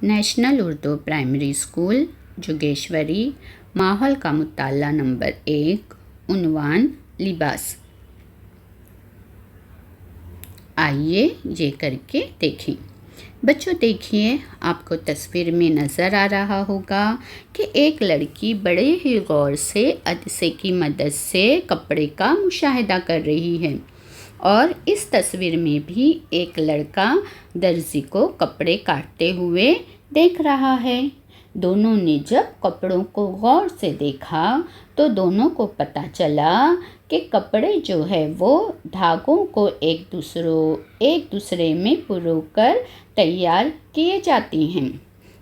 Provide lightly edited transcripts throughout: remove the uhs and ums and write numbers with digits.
National Urdu primary school Jogeshwari. माहौल का मुताला number 1। उन्वान लिबास। आइए ये करके देखें। बच्चों देखिए, आपको तस्वीर में नज़र आ रहा होगा कि एक लड़की बड़े ही गौर से अदसे की मदद से कपड़े का मुशाहिदा कर रही है और इस तस्वीर में भी एक लड़का दर्जी को कपड़े काटते हुए देख रहा है। दोनों ने जब कपड़ों को गौर से देखा तो दोनों को पता चला कि कपड़े जो है वो धागों को एक दूसरे में पिरोकर तैयार किए जाते हैं।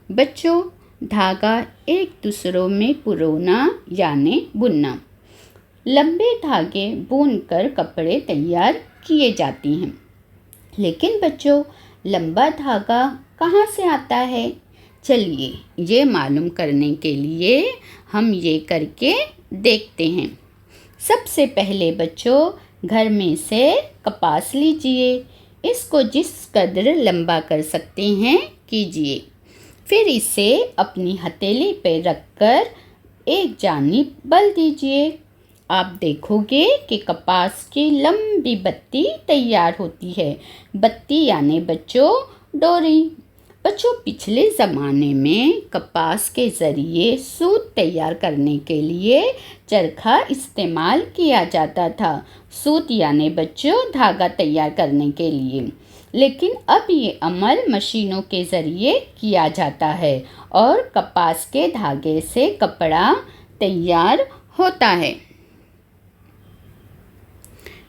बच्चों, धागा एक दूसरों में पिरोना यानी बुनना। लंबे धागे बुनकर कपड़े तैयार किए जाते हैं। लेकिन बच्चों, लंबा धागा कहाँ से आता है? चलिए ये मालूम करने के लिए हम ये करके देखते हैं। सबसे पहले बच्चों, घर में से कपास लीजिए। इसको जिस कदर लंबा कर सकते हैं कीजिए। फिर इसे अपनी हथेली पे रखकर एक जानिब बल दीजिए। आप देखोगे कि कपास की लंबी बत्ती तैयार होती है। बत्ती यानी बच्चों डोरी। बच्चों, पिछले ज़माने में कपास के ज़रिए सूत तैयार करने के लिए चरखा इस्तेमाल किया जाता था। सूत यानी बच्चों धागा तैयार करने के लिए। लेकिन अब ये अमल मशीनों के ज़रिए किया जाता है और कपास के धागे से कपड़ा तैयार होता है।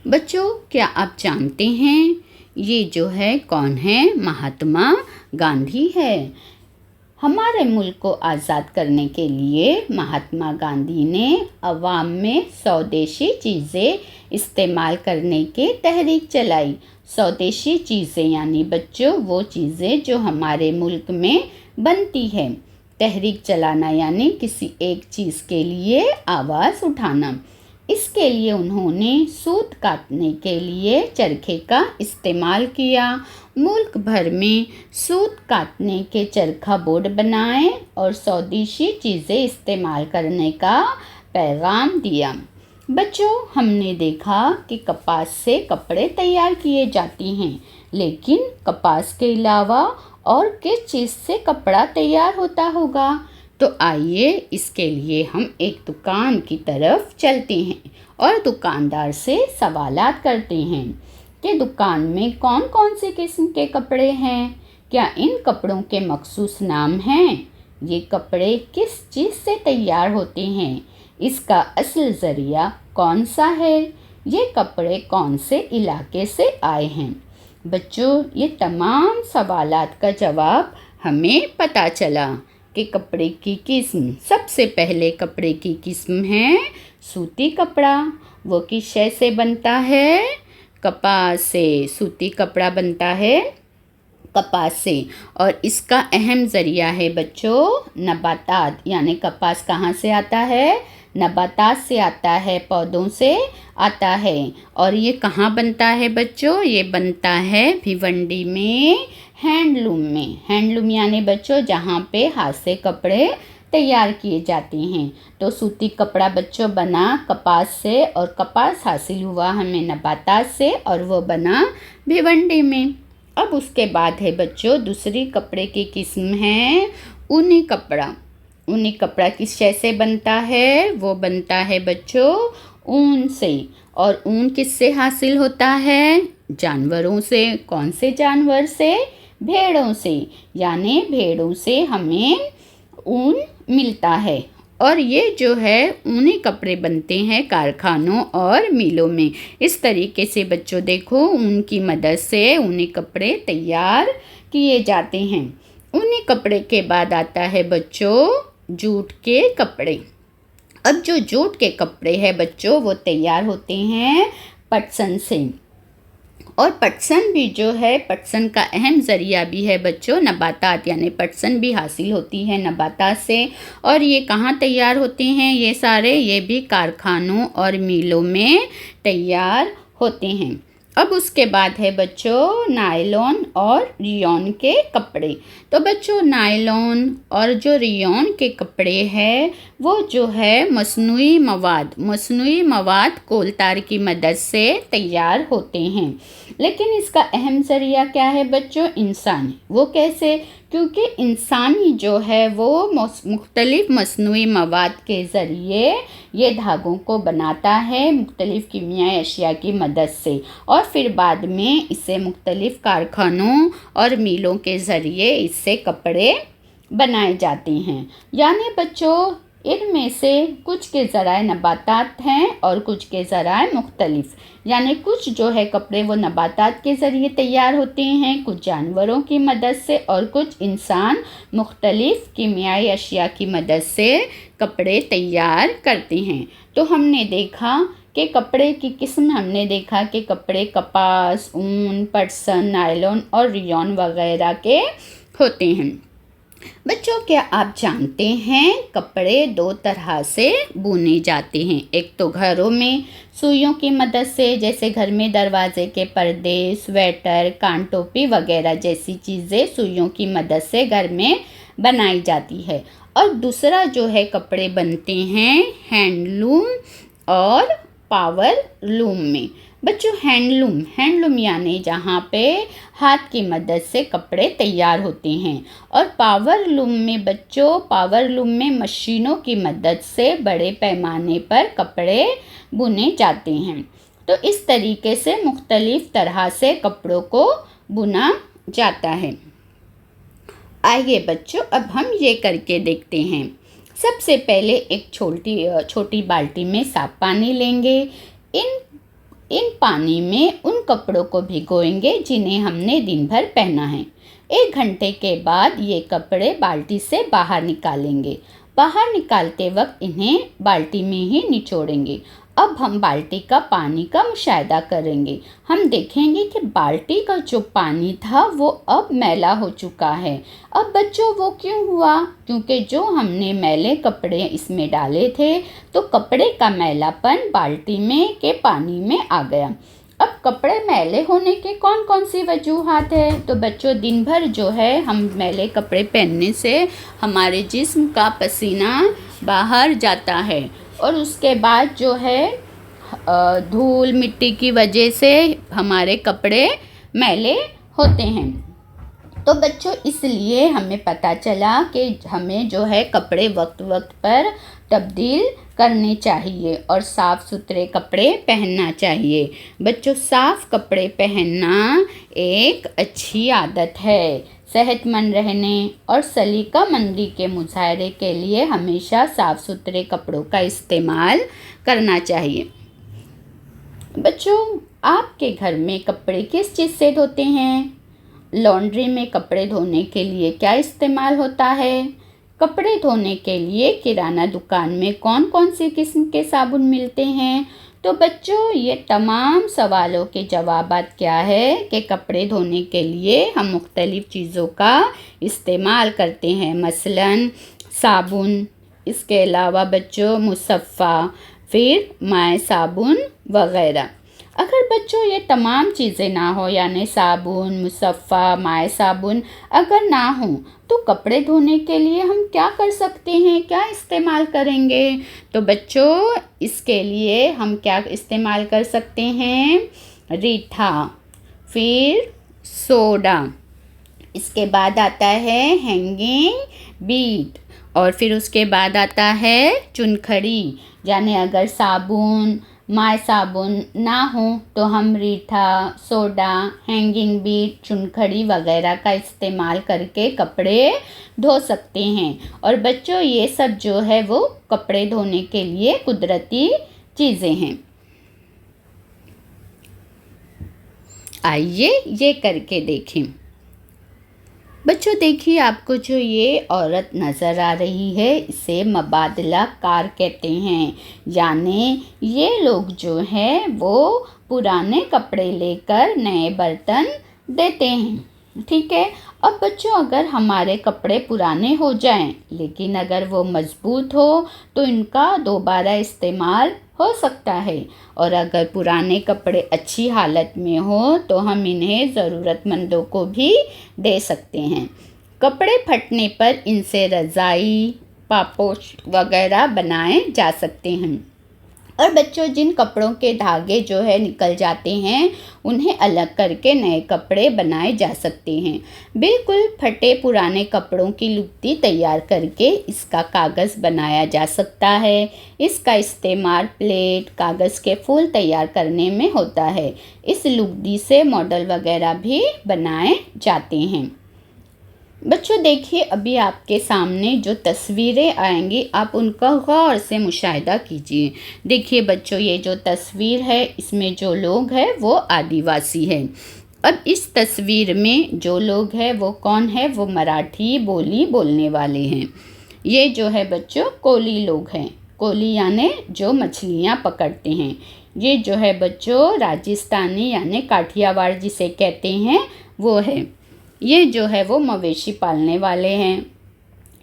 बच्चों, क्या आप जानते हैं ये जो है कौन है? महात्मा गांधी है। हमारे मुल्क को आज़ाद करने के लिए महात्मा गांधी ने अवाम में स्वदेशी चीज़ें इस्तेमाल करने की तहरीक चलाई। स्वदेशी चीज़ें यानी बच्चों वो चीज़ें जो हमारे मुल्क में बनती हैं। तहरीक चलाना यानी किसी एक चीज़ के लिए आवाज़ उठाना। इसके लिए उन्होंने सूत काटने के लिए चरखे का इस्तेमाल किया। मुल्क भर में सूत काटने के चरखा बोर्ड बनाए और स्वदेशी चीज़ें इस्तेमाल करने का पैगाम दिया। बच्चों, हमने देखा कि कपास से कपड़े तैयार किए जाते हैं, लेकिन कपास के अलावा और किस चीज़ से कपड़ा तैयार होता होगा? तो आइए इसके लिए हम एक दुकान की तरफ चलते हैं और दुकानदार से सवालात करते हैं कि दुकान में कौन कौन से किस्म के कपड़े हैं। क्या इन कपड़ों के मखसूस नाम हैं? ये कपड़े किस चीज़ से तैयार होते हैं? इसका असल ज़रिया कौन सा है? ये कपड़े कौन से इलाके से आए हैं? बच्चों, ये तमाम सवालात का जवाब हमें पता चला कि कपड़े की किस्म। सबसे पहले कपड़े की किस्म है सूती कपड़ा। वो किस शय से बनता है? कपास से। सूती कपड़ा बनता है कपास से और इसका अहम ज़रिया है बच्चों नबातात। यानी कपास कहाँ से आता है? नबातात से आता है, पौधों से आता है। और ये कहाँ बनता है बच्चों? ये बनता है भिवंडी में, हैंडलूम में। हैंडलूम यानी बच्चों जहाँ पे हाथ से कपड़े तैयार किए जाते हैं। तो सूती कपड़ा बच्चों बना कपास से और कपास हासिल हुआ हमें नबातात से और वो बना भिवंडी में। अब उसके बाद है बच्चों दूसरी कपड़े की किस्म है ऊनी कपड़ा। ऊनी कपड़ा किस शय से बनता है? वो बनता है बच्चों ऊन से। और ऊन किससे हासिल होता है? जानवरों से। कौन से जानवर से? भेड़ों से। यानी भेड़ों से हमें ऊन मिलता है। और ये जो है ऊनी कपड़े बनते हैं कारखानों और मिलों में। इस तरीके से बच्चों देखो ऊन की मदद से ऊनी कपड़े तैयार किए जाते हैं। ऊनी कपड़े के बाद आता है बच्चों जूट के कपड़े। अब जो जूट के कपड़े हैं बच्चों वो तैयार होते हैं पटसन से। और पटसन भी जो है, पटसन का अहम ज़रिया भी है बच्चों नबातात। यानी पटसन भी हासिल होती है नबातात से। और ये कहाँ तैयार होते हैं? ये सारे ये भी कारखानों और मिलों में तैयार होते हैं। अब उसके बाद है बच्चों नायलॉन और रियोन के कपड़े। तो बच्चों नायलॉन और जो रियोन के कपड़े हैं वो जो है मसनूई मवाद कोलतार की मदद से तैयार होते हैं। लेकिन इसका अहम ज़रिया क्या है बच्चों? इंसान। वो कैसे? क्योंकि इंसान ही जो है वो मुख्तलिफ मसनूई मवाद के ज़रिए ये धागों को बनाता है मुख्तलिफ कीमियाई अशिया की मदद से, और फिर बाद में इसे मुख्तलिफ कारखानों और मीलों के ज़रिए इससे कपड़े बनाए जाते हैं। यानी बच्चों इनमें से कुछ के ज़राए नबातात हैं और कुछ के ज़राए मुख्तलिफ, यानी कुछ जो है कपड़े वो नबातात के ज़रिए तैयार होते हैं, कुछ जानवरों की मदद से, और कुछ इंसान मुख्तलिफ कीमियाई अशिया की मदद से कपड़े तैयार करते हैं। तो हमने देखा कि कपड़े की किस्म, हमने देखा कि कपड़े कपास, ऊन, पटसन, नायलॉन और रियोन वगैरह के होते हैं। बच्चों क्या आप जानते हैं कपड़े दो तरह से बुने जाते हैं? एक तो घरों में सुइयों की मदद से, जैसे घर में दरवाजे के पर्दे, स्वेटर, कान टोपी वगैरह जैसी चीज़ें सुइयों की मदद से घर में बनाई जाती है। और दूसरा जो है कपड़े बनते हैं हैंडलूम और पावर लूम में। बच्चों हैंडलूम यानी जहाँ पे हाथ की मदद से कपड़े तैयार होते हैं, और पावर लूम में मशीनों की मदद से बड़े पैमाने पर कपड़े बुने जाते हैं। तो इस तरीके से मुख्तलिफ तरह से कपड़ों को बुना जाता है। आइए बच्चों अब हम ये करके देखते हैं। सबसे पहले एक छोटी बाल्टी में साफ पानी लेंगे। इन पानी में उन कपड़ों को भिगोएंगे जिन्हें हमने दिन भर पहना है। 1 घंटे के बाद ये कपड़े बाल्टी से बाहर निकालेंगे। बाहर निकालते वक्त इन्हें बाल्टी में ही निचोड़ेंगे। अब हम बाल्टी का पानी का मुशाहिदा करेंगे। हम देखेंगे कि बाल्टी का जो पानी था वो अब मैला हो चुका है। अब बच्चों वो क्यों हुआ? क्योंकि जो हमने मैले कपड़े इसमें डाले थे तो कपड़े का मैलापन बाल्टी में के पानी में आ गया। अब कपड़े मैले होने के कौन कौन सी वजूहात है? तो बच्चों दिन भर जो है हम मैले कपड़े पहनने से हमारे जिस्म का पसीना बाहर जाता है, और उसके बाद जो है धूल मिट्टी की वजह से हमारे कपड़े मैले होते हैं। तो बच्चों इसलिए हमें पता चला कि हमें जो है कपड़े वक्त वक्त पर तब्दील करने चाहिए और साफ़ सुथरे कपड़े पहनना चाहिए। बच्चों साफ़ कपड़े पहनना एक अच्छी आदत है। सेहतमंद रहने और सलीकामंदी के मुजाहरे के लिए हमेशा साफ़ सुथरे कपड़ों का इस्तेमाल करना चाहिए। बच्चों आपके घर में कपड़े किस चीज़ से धोते हैं? लॉन्ड्री में कपड़े धोने के लिए क्या इस्तेमाल होता है? कपड़े धोने के लिए किराना दुकान में कौन कौन सी किस्म के साबुन मिलते हैं? तो बच्चों ये तमाम सवालों के जवाबात क्या है कि कपड़े धोने के लिए हम मुख्तलिफ़ चीज़ों का इस्तेमाल करते हैं, मसलन साबुन, इसके अलावा बच्चों मुसफ़्फ़ा, फिर माए साबुन वगैरह। अगर बच्चों ये तमाम चीज़ें ना हो, यानी साबुन, मुसफ़्फ़ा, माए साबुन अगर ना हो तो कपड़े धोने के लिए हम क्या कर सकते हैं, क्या इस्तेमाल करेंगे? तो बच्चों इसके लिए हम क्या इस्तेमाल कर सकते हैं? रीठा, फिर सोडा, इसके बाद आता है हैंगिंग बीट, और फिर उसके बाद आता है चुनखड़ी। यानी अगर साबुन, माय साबुन ना हो तो हम रीठा, सोडा, हैंगिंग बीट, चुनखड़ी वगैरह का इस्तेमाल करके कपड़े धो सकते हैं। और बच्चों ये सब जो है वो कपड़े धोने के लिए कुदरती चीज़ें हैं। आइए ये करके देखें। बच्चों देखिए आपको जो ये औरत नज़र आ रही है इसे मबादला कार कहते हैं। यानी ये लोग जो हैं वो पुराने कपड़े लेकर नए बर्तन देते हैं। ठीक है। अब बच्चों अगर हमारे कपड़े पुराने हो जाएं लेकिन अगर वो मज़बूत हो तो इनका दोबारा इस्तेमाल हो सकता है। और अगर पुराने कपड़े अच्छी हालत में हो तो हम इन्हें ज़रूरतमंदों को भी दे सकते हैं। कपड़े फटने पर इनसे रज़ाई, पापोश वगैरह बनाए जा सकते हैं। और बच्चों, जिन कपड़ों के धागे जो है निकल जाते हैं उन्हें अलग करके नए कपड़े बनाए जा सकते हैं। बिल्कुल फटे पुराने कपड़ों की लुगदी तैयार करके इसका कागज़ बनाया जा सकता है। इसका इस्तेमाल प्लेट, कागज़ के फूल तैयार करने में होता है। इस लुगदी से मॉडल वगैरह भी बनाए जाते हैं। बच्चों देखिए, अभी आपके सामने जो तस्वीरें आएंगी आप उनका गौर से मुशाहिदा कीजिए। देखिए बच्चों, ये जो तस्वीर है इसमें जो लोग हैं वो आदिवासी हैं। अब इस तस्वीर में जो लोग हैं वो कौन है? वो मराठी बोली बोलने वाले हैं। ये जो है बच्चों कोली लोग हैं। कोली यानी जो मछलियाँ पकड़ते हैं। ये जो है बच्चों राजस्थानी यानी काठियावाड़ जिसे कहते हैं वो है। ये जो है वो मवेशी पालने वाले हैं।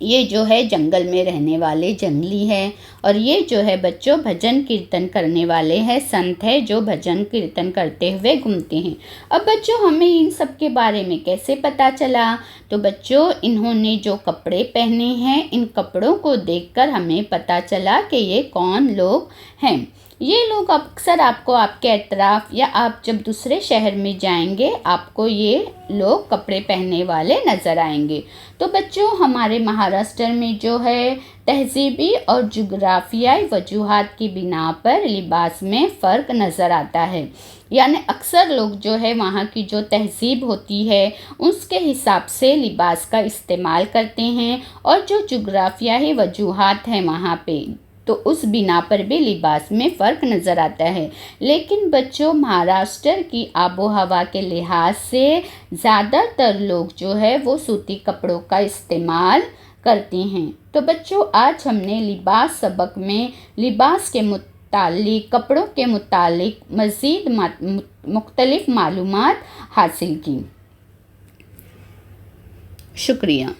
ये जो है जंगल में रहने वाले जंगली हैं। और ये जो है बच्चों भजन कीर्तन करने वाले हैं, संत है जो भजन कीर्तन करते हुए घूमते हैं। अब बच्चों, हमें इन सब के बारे में कैसे पता चला? तो बच्चों, इन्होंने जो कपड़े पहने हैं इन कपड़ों को देखकर हमें पता चला कि ये कौन लोग हैं। ये लोग अक्सर आपको आपके अतराफ या आप जब दूसरे शहर में जाएंगे आपको ये लोग कपड़े पहनने वाले नज़र आएंगे। तो बच्चों, हमारे महाराष्ट्र में जो है तहजीबी और जुग्राफियाई वजूहात की बिना पर लिबास में फ़र्क नज़र आता है। यानी अक्सर लोग जो है वहाँ की जो तहजीब होती है उसके हिसाब से लिबास का इस्तेमाल करते हैं, और जो जुग्राफियाई वजूहात हैं वहाँ पे तो उस बिना पर भी लिबास में फ़र्क नज़र आता है। लेकिन बच्चों, महाराष्ट्र की आबो हवा के लिहाज से ज़्यादातर लोग जो है वो सूती कपड़ों का इस्तेमाल करते हैं। तो बच्चों, आज हमने लिबास सबक में लिबास के मुतालिक, कपड़ों के मुतालिक मज़ीद मुख्तलिफ मालूमात हासिल की। शुक्रिया।